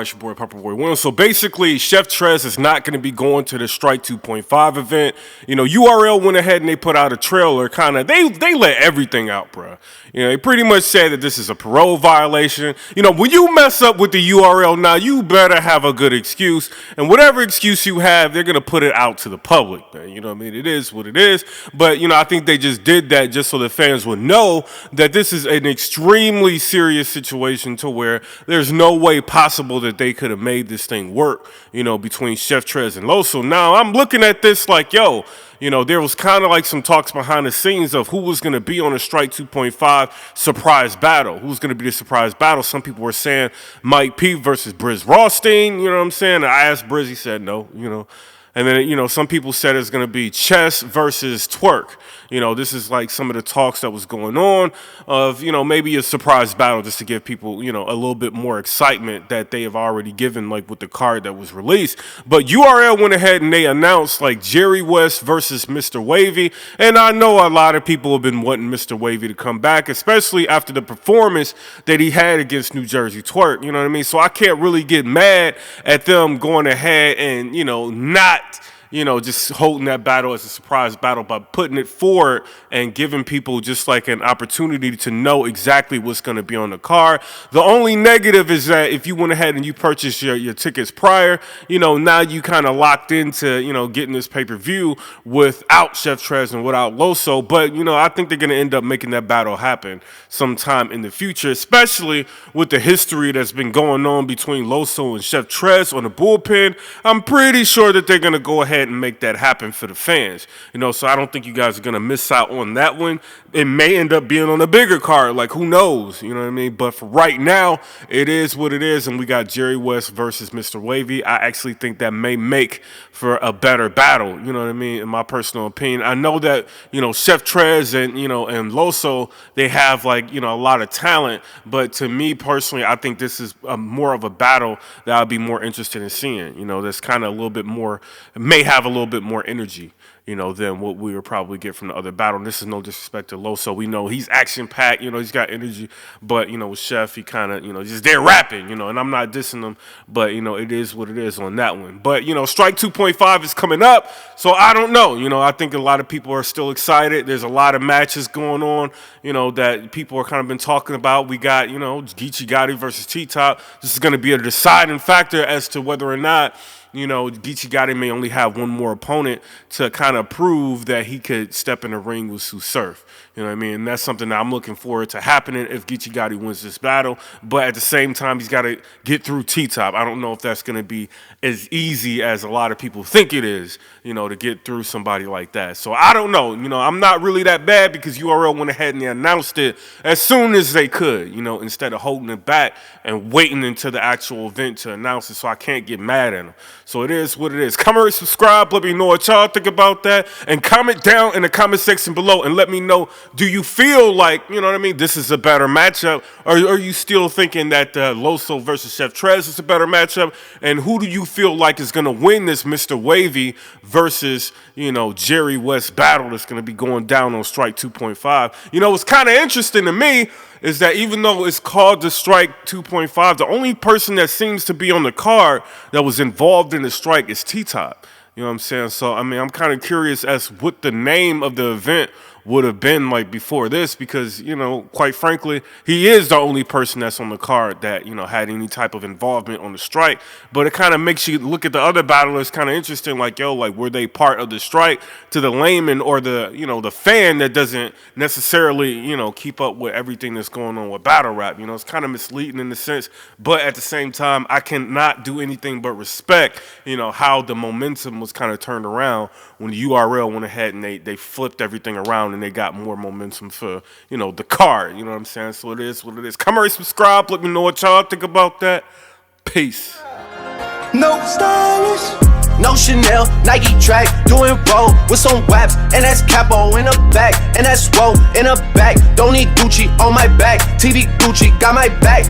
It's your boy PIPERBOY Williams. So basically, Chef Trez is not going to be going to the Strike 2.5 event. You know, URL went ahead and they put out a trailer. They let everything out, bro. You know, they pretty much said that this is a parole violation. You know, when you mess up with the URL now, you better have a good excuse. And whatever excuse you have, they're going to put it out to the public, man. You know what I mean? It is what it is. But, you know, I think they just did that just so the fans would know that this is an extremely serious situation to where there's no way possible that they could have made this thing work, you know, between Chef Trez and Loso. Now, I'm looking at this like, yo, you know, there was kind of like some talks behind the scenes of who was going to be on a Strike 2.5 surprise battle. Who's going to be the surprise battle? Some people were saying Mike P versus Briz Rothstein, you know what I'm saying? I asked Briz, he said no, you know. And then, you know, some people said it's going to be Chess versus Twerk. You know, this is like some of the talks that was going on of, you know, maybe a surprise battle just to give people, you know, a little bit more excitement that they have already given, like with the card that was released. But URL went ahead and they announced like Jerry West versus Mr. Wavy. And I know a lot of people have been wanting Mr. Wavy to come back, especially after the performance that he had against New Jersey Twerk. You know what I mean? So I can't really get mad at them going ahead and, you know, not, you know, just holding that battle as a surprise battle by putting it forward and giving people just like an opportunity to know exactly what's going to be on the card. The only negative is that if you went ahead and you purchased your tickets prior, you know, now you kind of locked into, you know, getting this pay-per-view without Chef Trez and without Loso. But, you know, I think they're going to end up making that battle happen sometime in the future, especially with the history that's been going on between Loso and Chef Trez on the bullpen. I'm pretty sure that they're going to go ahead and make that happen for the fans, you know, so I don't think you guys are going to miss out on that one. It may end up being on a bigger card, like who knows, you know what I mean? But for right now, it is what it is, and we got Jerry West versus Mr. Wavy. I actually think that may make for a better battle, you know what I mean, in my personal opinion. I know that, you know, Chef Trez and, you know, and Loso, they have like, you know, a lot of talent, but to me personally, I think this is more of a battle that I'd be more interested in seeing, you know, that's kind of a little bit more, may have a little bit more energy, you know, than what we would probably get from the other battle. And this is no disrespect to Loso. We know he's action-packed, you know, he's got energy. But, you know, with Chef, he kind of, you know, just there rapping, you know, and I'm not dissing him. But, you know, it is what it is on that one. But, you know, Strike 2.5 is coming up. So I don't know. You know, I think a lot of people are still excited. There's a lot of matches going on, you know, that people are kind of been talking about. We got, you know, Geechee Gotti versus T-Top. This is going to be a deciding factor as to whether or not, you know, Geechee Gotti may only have one more opponent to kind of prove that he could step in the ring with Sue Surf. You know what I mean? And that's something that I'm looking forward to happening if Geechee Gotti wins this battle. But at the same time, he's got to get through T-Top. I don't know if that's going to be as easy as a lot of people think it is, you know, to get through somebody like that. So I don't know. You know, I'm not really that bad because URL went ahead and they announced it as soon as they could, you know, instead of holding it back and waiting until the actual event to announce it. So I can't get mad at them. So it is what it is. Comment, subscribe, let me know what y'all think about that. And comment down in the comment section below and let me know, do you feel like, you know what I mean, this is a better matchup? Or are you still thinking that Loso versus Chef Trez is a better matchup? And who do you feel like is going to win this Mr. Wavy versus, you know, Jerry West battle that's going to be going down on Strike 2.5? You know, what's kind of interesting to me is that even though it's called the Strike 2.5, the only person that seems to be on the card that was involved in the strike is T-Top. You know what I'm saying? So, I mean, I'm kind of curious as what the name of the event would have been like before this because, you know, quite frankly, he is the only person that's on the card that, you know, had any type of involvement on the strike. But it kind of makes you look at the other battlers kind of interesting, like, yo, like, were they part of the strike? To the layman or the, you know, the fan that doesn't necessarily, you know, keep up with everything that's going on with battle rap. You know, it's kind of misleading in the sense, but at the same time, I cannot do anything but respect, you know, how the momentum was kind of turned around when the URL went ahead and they flipped everything around and they got more momentum for, you know, the card. You know what I'm saying? So it is what it is. Comment, subscribe. Let me know what y'all think about that. Peace. No stylish, no Chanel, Nike track, doing roll with some waps, and that's capo in the back, and that's roll in the back. Don't need Gucci on my back, TV Gucci got my back.